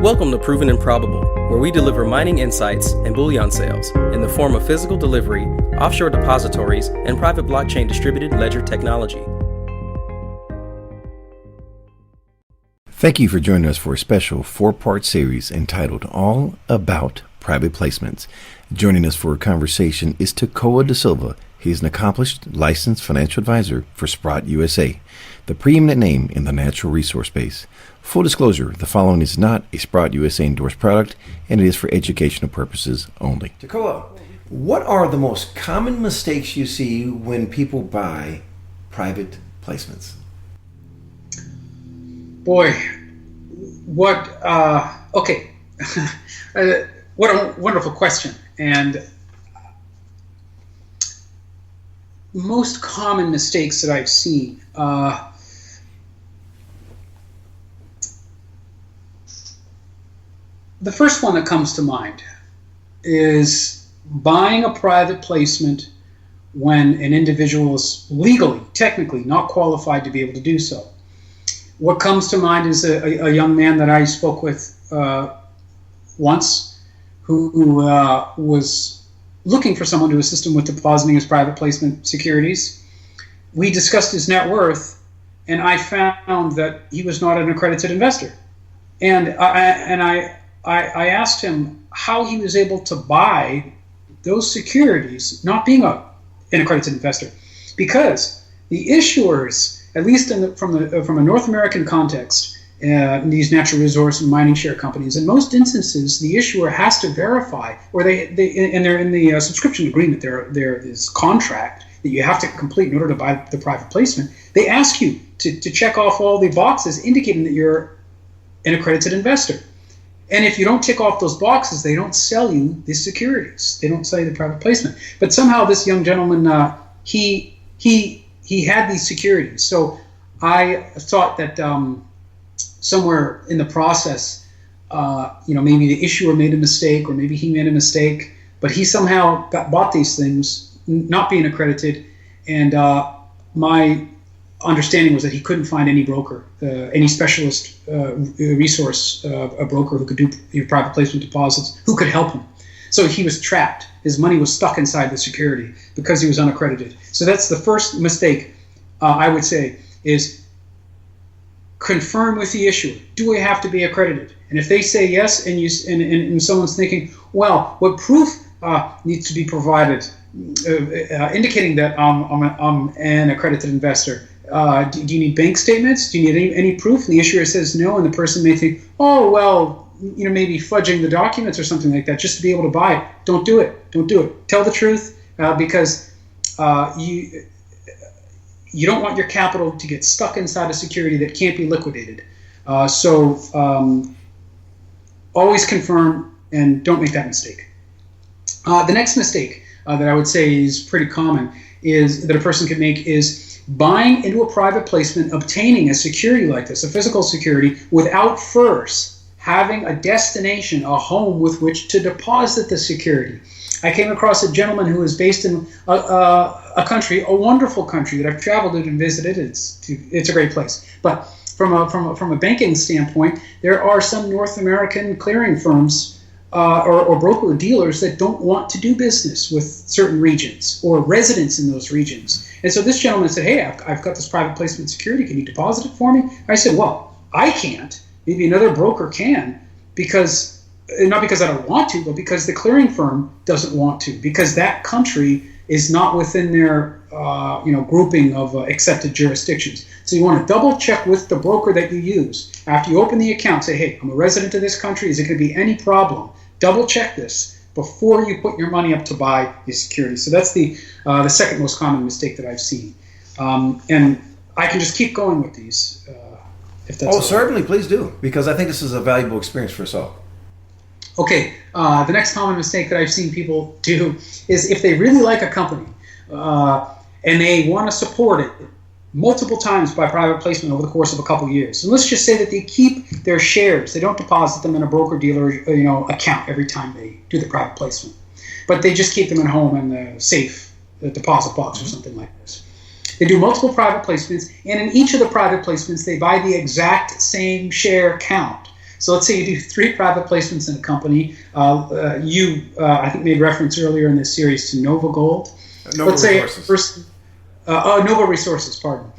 Welcome to Proven and Probable, where we deliver mining insights and bullion sales in the form of physical delivery, offshore depositories, and private blockchain distributed ledger technology. Thank you for joining us for a special 4-part series entitled All About Private Placements. Joining us for a conversation is Tekoa Silva. He is an accomplished licensed financial advisor for Sprott USA, the preeminent name in the natural resource space. Full disclosure, the following is not a Sprott USA endorsed product, and it is for educational purposes only. Tekoa, what are the most common mistakes you see when people buy private placements? Boy, what a wonderful question. And most common mistakes that I've seen, the first one that comes to mind is buying a private placement when an individual is legally, technically not qualified to be able to do so. What comes to mind is a young man that I spoke with once who was looking for someone to assist him with depositing his private placement securities. We discussed his net worth, and I found that he was not an accredited investor. And I asked him how he was able to buy those securities, not being an accredited investor, because the issuers, at least from a North American context, in these natural resource and mining share companies, in most instances, the issuer has to verify, or they're in the subscription agreement, there is contract that you have to complete in order to buy the private placement. They ask you to check off all the boxes indicating that you're an accredited investor. And if you don't tick off those boxes, they don't sell you the securities. They don't sell you the private placement. But somehow this young gentleman, he had these securities. So I thought that somewhere in the process, maybe the issuer made a mistake, or maybe he made a mistake, but he somehow bought these things, not being accredited. And my understanding was that he couldn't find any broker, any specialist resource, a broker who could do private placement deposits, who could help him. So he was trapped. His money was stuck inside the security because he was unaccredited. So that's the first mistake, I would say, is confirm with the issuer. Do I have to be accredited? And if they say yes, and someone's thinking, well, what proof needs to be provided indicating that I'm an accredited investor? Do you need bank statements? Do you need any proof? And the issuer says no, and the person may think, oh, well, maybe fudging the documents or something like that just to be able to buy it. Don't do it. Don't do it. Tell the truth, because you don't want your capital to get stuck inside a security that can't be liquidated. So always confirm and don't make that mistake. The next mistake that I would say is pretty common is that a person can make is buying into a private placement, obtaining a security like this, a physical security, without first having a destination, a home with which to deposit the security. I came across a gentleman who is based in a country, a wonderful country that I've traveled to and visited. It's a great place. But from a banking standpoint, there are some North American clearing firms or broker dealers that don't want to do business with certain regions or residents in those regions. And so this gentleman said, hey, I've got this private placement security. Can you deposit it for me? I said, well, I can't. Maybe another broker can, because not because I don't want to, but because the clearing firm doesn't want to, because that country is not within their grouping of accepted jurisdictions. So you want to double check with the broker that you use. After you open the account, say, hey, I'm a resident of this country. Is it going to be any problem? Double check this before you put your money up to buy these securities. So that's the second most common mistake that I've seen. And I can just keep going with these. If that's certainly, please do, because I think this is a valuable experience for us all. Okay, the next common mistake that I've seen people do is if they really like a company and they want to support it multiple times by private placement over the course of a couple years. And let's just say that they keep their shares. They don't deposit them in a broker-dealer account every time they do the private placement. But they just keep them at home in the safe, the deposit box or something like this. They do multiple private placements, and in each of the private placements, they buy the exact same share count. So let's say you do 3 private placements in a company. I think made reference earlier in this series to Nova Gold. Nova let's say Resources. Nova Resources, pardon.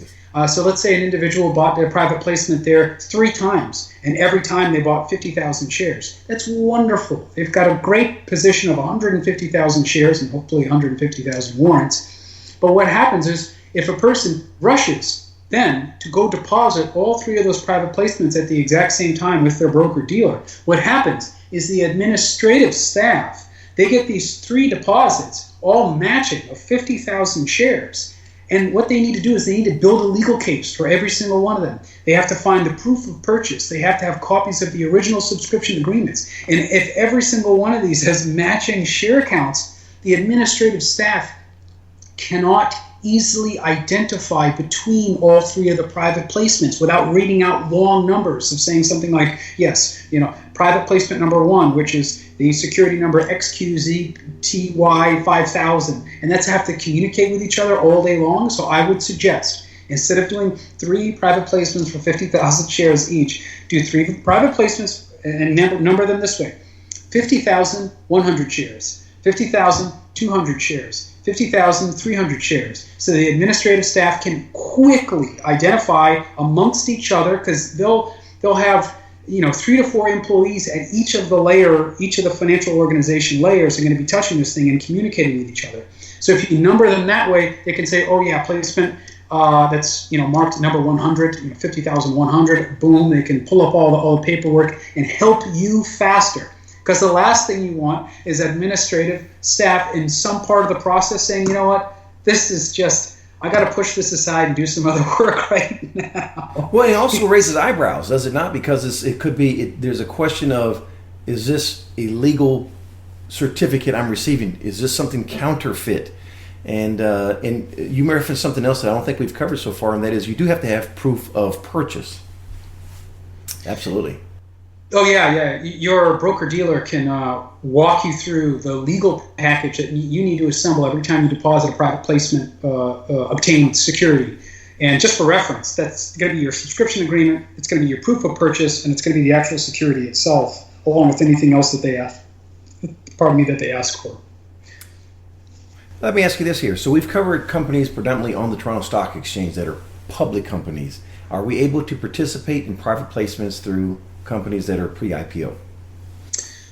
So let's say an individual bought their private placement there 3 times, and every time they bought 50,000 shares. That's wonderful. They've got a great position of 150,000 shares and hopefully 150,000 warrants. But what happens is if a person rushes then to go deposit all 3 of those private placements at the exact same time with their broker-dealer, what happens is the administrative staff, they get these 3 deposits all matching of 50,000 shares. And what they need to do is they need to build a legal case for every single one of them. They have to find the proof of purchase. They have to have copies of the original subscription agreements. And if every single one of these has matching share counts, the administrative staff cannot easily identify between all 3 of the private placements without reading out long numbers of saying something like, yes, private placement number 1, which is the security number XQZTY5000, and that's have to communicate with each other all day long. So I would suggest, instead of doing 3 private placements for 50,000 shares each, do 3 private placements and number them this way: 50,100 shares, 50,200 shares, 50,300 shares, so the administrative staff can quickly identify amongst each other, because they'll have 3 to 4 employees at each of the financial organization layers are going to be touching this thing and communicating with each other. So if you number them that way, they can say, oh yeah, placement that's marked number 100, 50,100. Boom, they can pull up all the paperwork and help you faster. Because the last thing you want is administrative staff in some part of the process saying, you know what, this is just, I got to push this aside and do some other work right now. Well, it also raises eyebrows, does it not? Because it could be, there's a question of, is this a legal certificate I'm receiving? Is this something counterfeit? And you referenced something else that I don't think we've covered so far, and that is you do have to have proof of purchase. Absolutely. Oh, yeah. Your broker-dealer can walk you through the legal package that you need to assemble every time you deposit a private placement obtained security. And just for reference, that's going to be your subscription agreement, it's going to be your proof of purchase, and it's going to be the actual security itself, along with anything else that they ask for. Let me ask you this here. So we've covered companies predominantly on the Toronto Stock Exchange that are public companies. Are we able to participate in private placements through companies that are pre-IPO?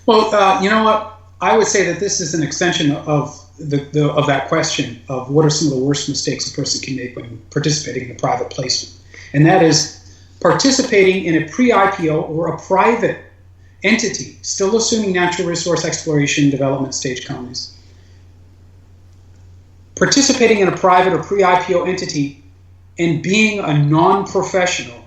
Well, you know what? I would say that this is an extension of that question of what are some of the worst mistakes a person can make when participating in a private placement. And that is participating in a pre-IPO or a private entity, still assuming natural resource exploration development stage companies. Participating in a private or pre-IPO entity and being a non-professional,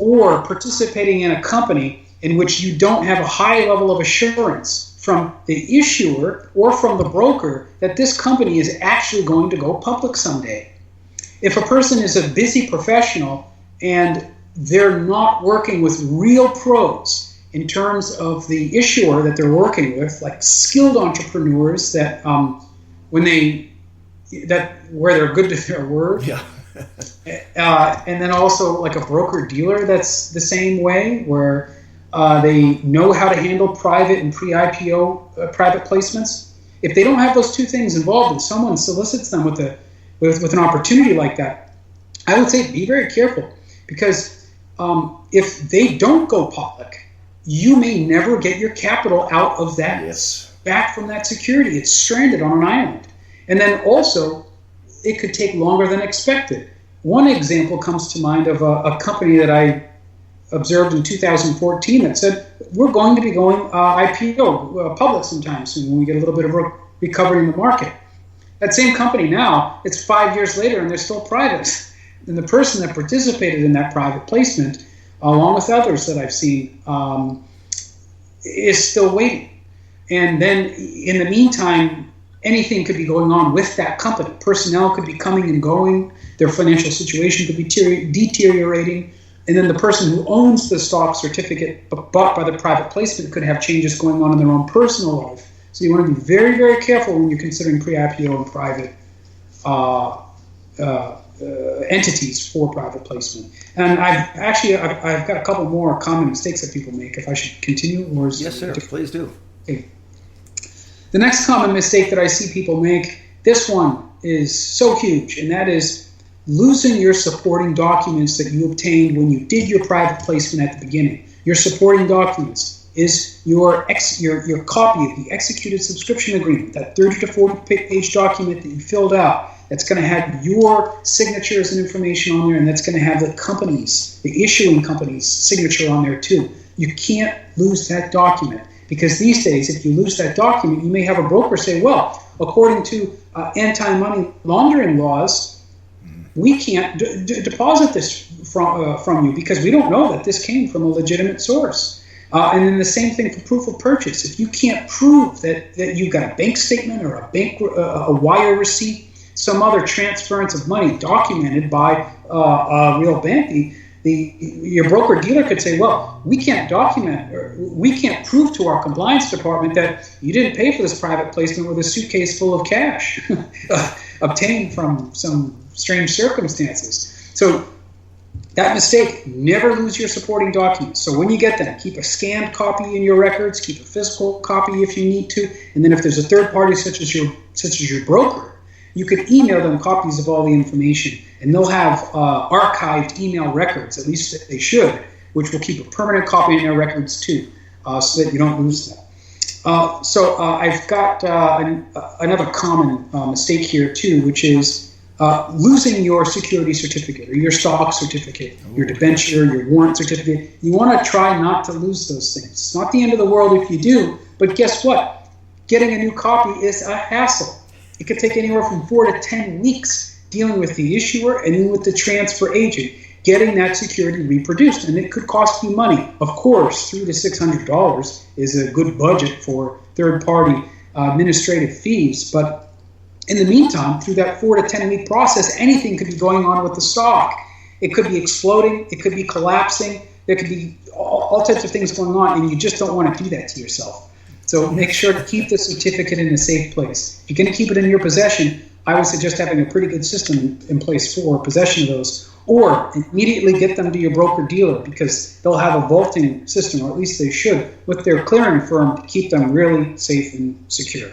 or participating in a company in which you don't have a high level of assurance from the issuer or from the broker that this company is actually going to go public someday. If a person is a busy professional and they're not working with real pros in terms of the issuer that they're working with, like skilled entrepreneurs that where they're good to their word. Yeah. And then also like a broker-dealer that's the same way, where they know how to handle private and pre-IPO private placements. If they don't have those 2 things involved and someone solicits them with an opportunity like that, I would say be very careful, because if they don't go public, you may never get your capital out of that, back from that security. It's stranded on an island. And then also, it could take longer than expected. One example comes to mind of a company that I observed in 2014 that said, we're going to be going IPO, public sometime soon when we get a little bit of recovery in the market. That same company now, it's 5 years later and they're still private. And the person that participated in that private placement, along with others that I've seen, is still waiting. And then in the meantime, anything could be going on with that company. Personnel could be coming and going. Their financial situation could be deteriorating. And then the person who owns the stock certificate bought by the private placement could have changes going on in their own personal life. So you want to be very, very careful when you're considering pre-IPO and private entities for private placement. And I've got a couple more common mistakes that people make. If I should continue, or is yes, sir. Please do. Okay. The next common mistake that I see people make, this one is so huge, and that is losing your supporting documents that you obtained when you did your private placement at the beginning. Your supporting documents is your copy of the executed subscription agreement, that 30 to 40 page document that you filled out. That's going to have your signatures and information on there, and that's going to have the issuing company's signature on there too. You can't lose that document, because these days, if you lose that document, you may have a broker say, well, according to anti-money laundering laws, we can't deposit this from you because we don't know that this came from a legitimate source. And then the same thing for proof of purchase. If you can't prove that you got a bank statement or a wire receipt, some other transference of money documented by a real bank, your broker dealer could say, well, we can't document, or we can't prove to our compliance department that you didn't pay for this private placement with a suitcase full of cash obtained from some strange circumstances. So that mistake, never lose your supporting documents. So when you get them, keep a scanned copy in your records, keep a physical copy if you need to, and then if there's a third party such as your broker, you could email them copies of all the information, and they'll have archived email records, at least they should, which will keep a permanent copy in their records too, so that you don't lose them. I've got another common mistake here too, which is losing your security certificate or your stock certificate, your debenture, your warrant certificate. You want to try not to lose those things. It's not the end of the world if you do, but guess what? Getting a new copy is a hassle. It could take anywhere from 4 to 10 weeks dealing with the issuer and then with the transfer agent, getting that security reproduced. And it could cost you money. Of course, $300 to $600 is a good budget for third-party administrative fees. But in the meantime, through that 4 to 10 week process, anything could be going on with the stock. It could be exploding. It could be collapsing. There could be all types of things going on, and you just don't want to do that to yourself. So make sure to keep the certificate in a safe place. If you're going to keep it in your possession, I would suggest having a pretty good system in place for possession of those, or immediately get them to your broker-dealer, because they'll have a vaulting system, or at least they should, with their clearing firm to keep them really safe and secure.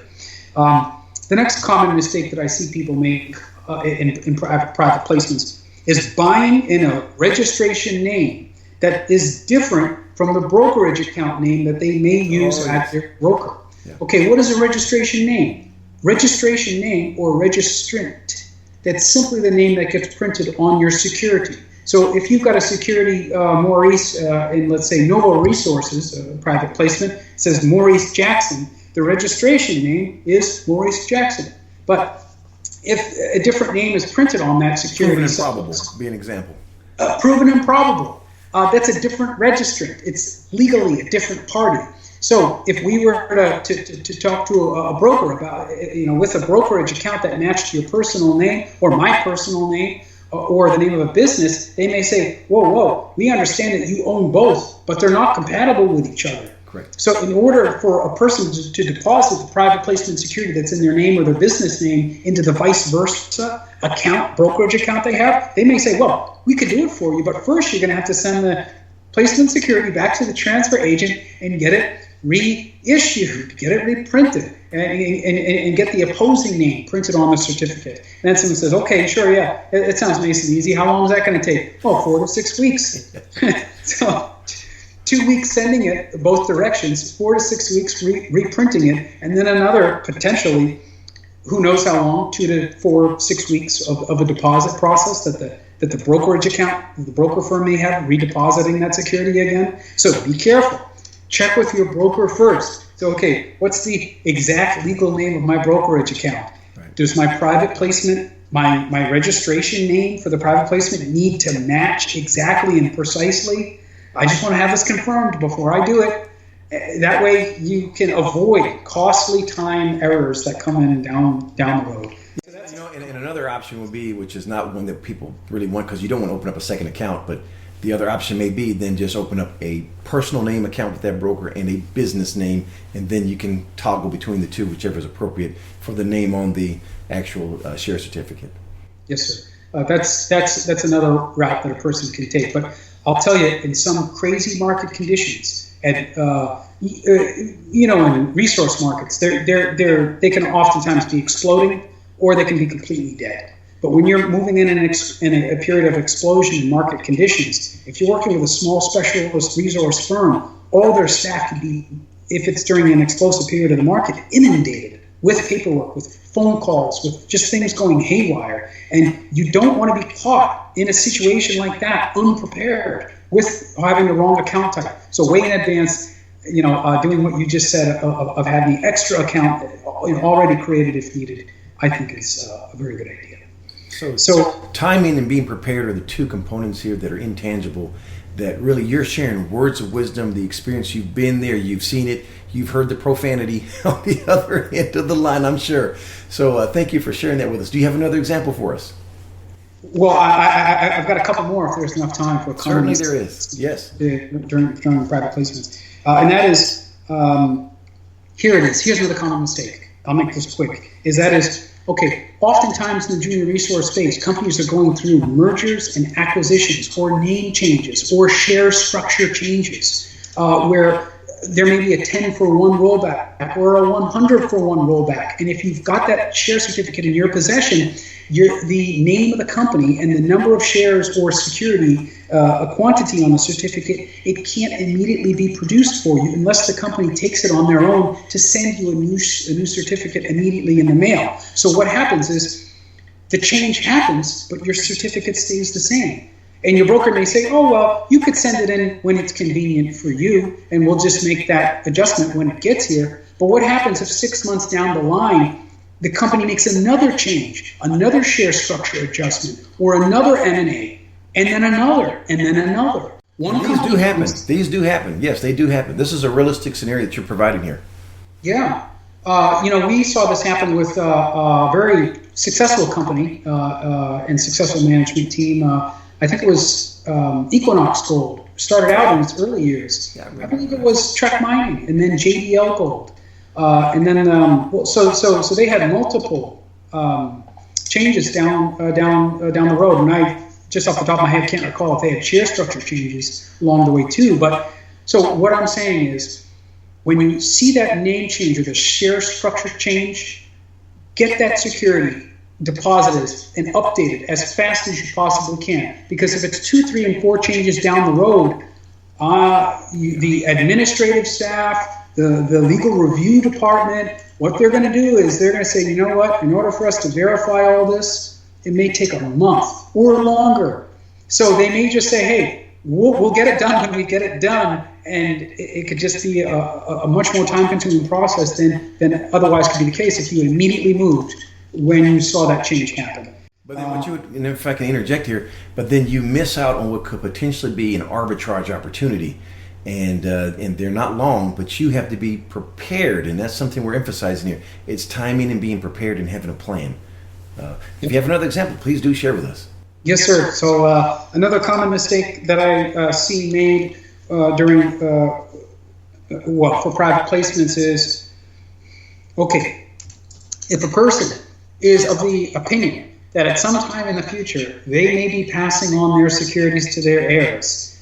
The next common mistake that I see people make in private placements is buying in a registration name that is different from the brokerage account name that they may use at their broker. Yeah. Okay, what is a registration name? Registration name, or registrant, that's simply the name that gets printed on your security. So if you've got a security Maurice in, let's say, Nova Resources, private placement, it says Maurice Jackson, the registration name is Maurice Jackson. But if a different name is printed on that security... Proven and probable, be an example. Proven and probable. That's a different registrant. It's legally a different party. So if we were to talk to a broker about, with a brokerage account that matched your personal name or my personal name or the name of a business, they may say, whoa, we understand that you own both, but they're not compatible with each other. Correct. So in order for a person to deposit the private placement security that's in their name or their business name into the vice versa brokerage account they have, they may say, well, we could do it for you, but first you're going to have to send the placement security back to the transfer agent and get it reissued, get it reprinted, and get the opposing name printed on the certificate. And then someone says, okay, sure, yeah, it sounds nice and easy. How long is that going to take? 4 to 6 weeks. So 2 weeks sending it both directions, 4 to 6 weeks reprinting it, and then another potentially, who knows how long, 2 to 4, 6 weeks of a deposit process that the brokerage account, the broker firm may have, redepositing that security again. So be careful. Check with your broker first. So, okay, what's the exact legal name of my brokerage account? Right. Does my private placement, my registration name for the private placement need to match exactly and precisely? I just want to have this confirmed before I do it. That way you can avoid costly time errors that come in down the road. And another option would be, which is not one that people really want, because you don't want to open up a second account, but the other option may be then just open up a personal name account with that broker and a business name, and then you can toggle between the two, whichever is appropriate for the name on the actual share certificate. Yes, sir. That's another route that a person can take. But I'll tell you, in some crazy market conditions, and in resource markets, they can oftentimes be exploding, or they can be completely dead. But when you're moving in a period of explosion in market conditions, if you're working with a small specialist resource firm, all their staff can be, if it's during an explosive period of the market, inundated with paperwork, with phone calls, with just things going haywire. And you don't want to be caught in a situation like that, unprepared, with having the wrong account type. So way in advance, doing what you just said of having the extra account already created if needed, I think is a very good idea. So timing and being prepared are the two components here that are intangible, that really you're sharing words of wisdom, the experience. You've been there, you've seen it, you've heard the profanity on the other end of the line, I'm sure. So thank you for sharing that with us. Do you have another example for us? Well, I've got a couple more if there's enough time for comments. Certainly there is, yes. During private placements. And that is, here it is. Here's another common mistake. I'll make this quick. Okay, oftentimes in the junior resource space, companies are going through mergers and acquisitions or name changes or share structure changes where there may be a 10-for-1 rollback or a 100-for-1 rollback. And if you've got that share certificate in your possession, the name of the company and the number of shares or security, a quantity on the certificate, it can't immediately be produced for you unless the company takes it on their own to send you a new certificate immediately in the mail. So what happens is the change happens, but your certificate stays the same. And your broker may say, oh, well, you could send it in when it's convenient for you, and we'll just make that adjustment when it gets here. But what happens if 6 months down the line, the company makes another change, another share structure adjustment, or another M&A, and then another, and then another? These do happen. These do happen. Yes, they do happen. This is a realistic scenario that you're providing here. Yeah. We saw this happen with a very successful company and successful management team. I think it was Equinox Gold. Started out in its early years. Yeah, I believe it was Trek Mining, and then JDL Gold. And then, so they had multiple changes down the road, and I just off the top of my head can't recall if they had share structure changes along the way too. But so what I'm saying is, when you see that name change or the share structure change, get that security deposited and updated as fast as you possibly can. Because if it's 2, 3, and 4 changes down the road, the administrative staff, the legal review department, what they're going to do is they're going to say, you know what, in order for us to verify all this, it may take a month or longer. So they may just say, hey, we'll get it done when we get it done. And it could just be a much more time-consuming process than otherwise could be the case if you immediately moved when you saw that change happen. But then if I can interject here, but then you miss out on what could potentially be an arbitrage opportunity. And they're not long, but you have to be prepared, and that's something we're emphasizing here. It's timing and being prepared and having a plan. If you have another example, please do share with us. Yes, sir. So another common mistake that I see made during, for private placements is, okay, if a person is of the opinion that at some time in the future they may be passing on their securities to their heirs,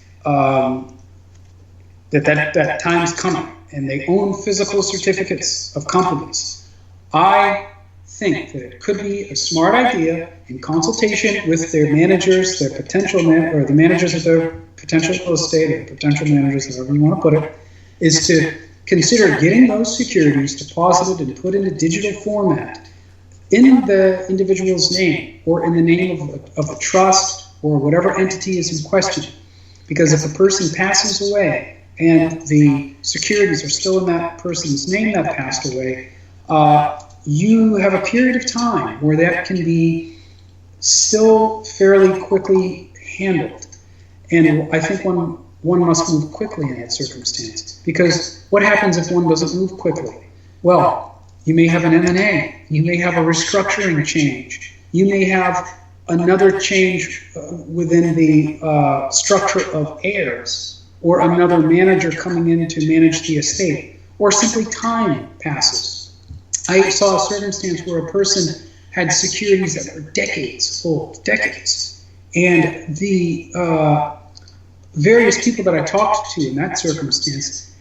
that time's coming, and they own physical certificates of companies, I think that it could be a smart idea in consultation with their managers, their potential or the managers of their potential real estate, or potential managers, however you want to put it, is to consider getting those securities deposited and put into digital format in the individual's name or in the name of the trust or whatever entity is in question. Because if a person passes away and the securities are still in that person's name that passed away, you have a period of time where that can be still fairly quickly handled. And I think one must move quickly in that circumstance. Because what happens if one doesn't move quickly? Well, you may have an M&A. You may have a restructuring change. You may have another change within the structure of heirs, or another manager coming in to manage the estate, or simply time passes. I saw a circumstance where a person had securities that were decades old, decades. And the various people that I talked to in that circumstance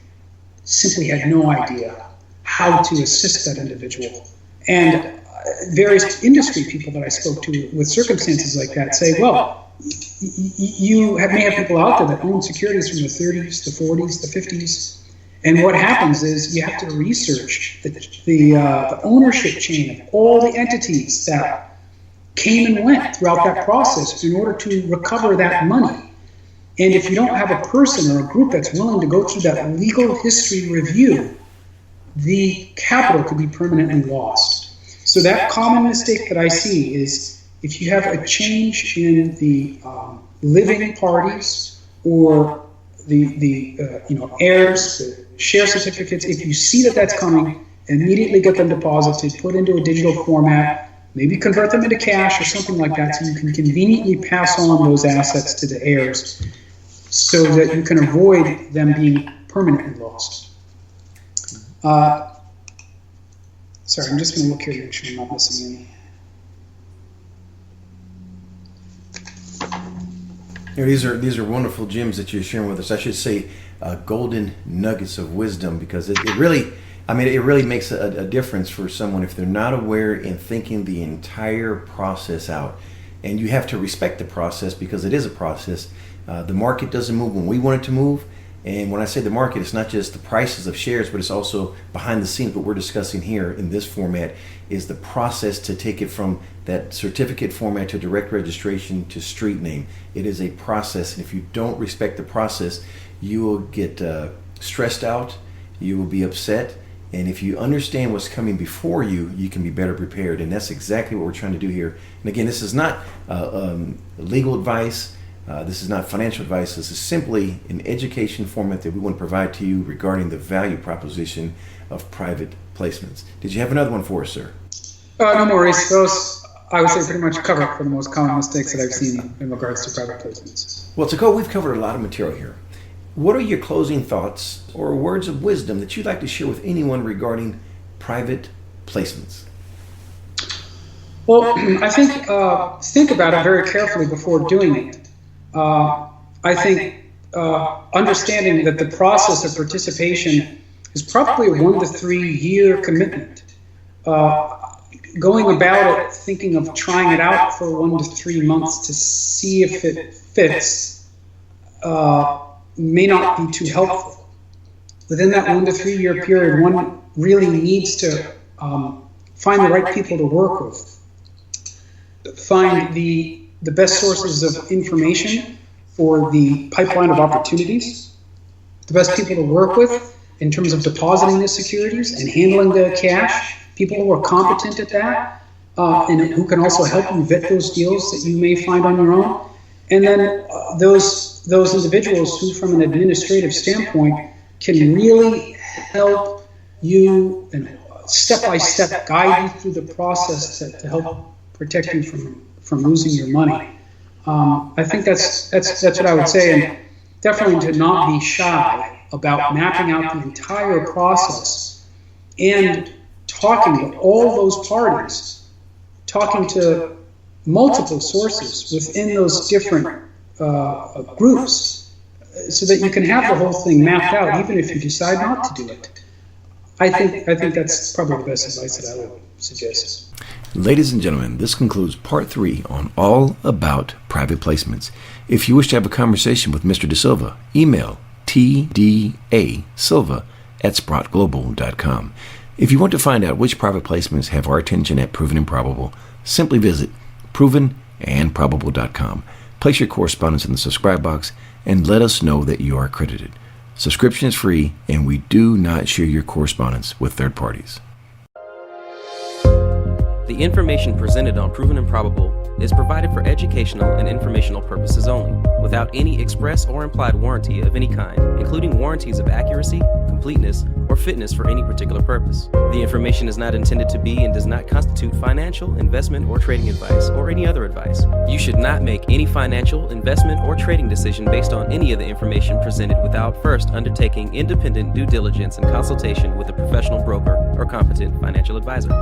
simply had no idea how to assist that individual. And various industry people that I spoke to with circumstances like that say, well, you may have people out there that own securities from the 30s, the 40s, the 50s. And what happens is you have to research the ownership chain of all the entities that came and went throughout that process in order to recover that money. And if you don't have a person or a group that's willing to go through that legal history review, the capital could be permanently lost. So that common mistake that I see is if you have a change in the living parties or the heirs, the share certificates, if you see that that's coming, immediately get them deposited, put into a digital format, maybe convert them into cash or something like that so you can conveniently pass on those assets to the heirs so that you can avoid them being permanently lost. Sorry, I'm just going to look here to make sure I'm not missing any. These are wonderful gems that you're sharing with us. I should say golden nuggets of wisdom, because it really makes a difference for someone if they're not aware in thinking the entire process out. And you have to respect the process because it is a process. The market doesn't move when we want it to move. And when I say the market, it's not just the prices of shares, but it's also behind the scenes. What we're discussing here in this format is the process to take it from that certificate format to direct registration to street name. It is a process, and if you don't respect the process, you will get stressed out, you will be upset, and if you understand what's coming before you, you can be better prepared. And that's exactly what we're trying to do here. And again, this is not legal advice. This is not financial advice. This is simply an education format that we want to provide to you regarding the value proposition of private placements. Did you have another one for us, sir? No, Maurice. Those, I would say, pretty much cover for the most common mistakes that I've seen in regards to private placements. Well, Tekoa, we've covered a lot of material here. What are your closing thoughts or words of wisdom that you'd like to share with anyone regarding private placements? Well, I think about it very carefully before doing it. I think understanding that the process of participation is probably a 1 to 3 year commitment. Going about it thinking of trying it out for 1 to 3 months to see if it fits may not be too helpful. Within that 1 to 3 year period, one really needs to find the right people to work with, find the best sources of information for the pipeline of opportunities, the best people to work with in terms of depositing the securities and handling the cash, people who are competent at that, and who can also help you vet those deals that you may find on your own. And then those individuals who, from an administrative standpoint, can really help you and step-by-step guide you through the process to help protect you from losing your money. I think that's what I would say, and definitely to not be shy about mapping out the entire process and talking to all those parties, talking to multiple sources within those different groups, so that you can have the whole thing mapped out, even if you decide not to do it. I think that's probably the best advice that I would suggest. Ladies and gentlemen, this concludes part 3 on all about private placements. If you wish to have a conversation with Mr. De Silva, email tdasilva@sprottglobal.com. If you want to find out which private placements have our attention at Proven and Probable, simply visit provenandprobable.com. Place your correspondence in the subscribe box and let us know that you are accredited. Subscription is free, and we do not share your correspondence with third parties. The information presented on Proven and Probable is provided for educational and informational purposes only, without any express or implied warranty of any kind, including warranties of accuracy, completeness, or fitness for any particular purpose. The information is not intended to be and does not constitute financial, investment, or trading advice, or any other advice. You should not make any financial, investment, or trading decision based on any of the information presented without first undertaking independent due diligence and consultation with a professional broker or competent financial advisor.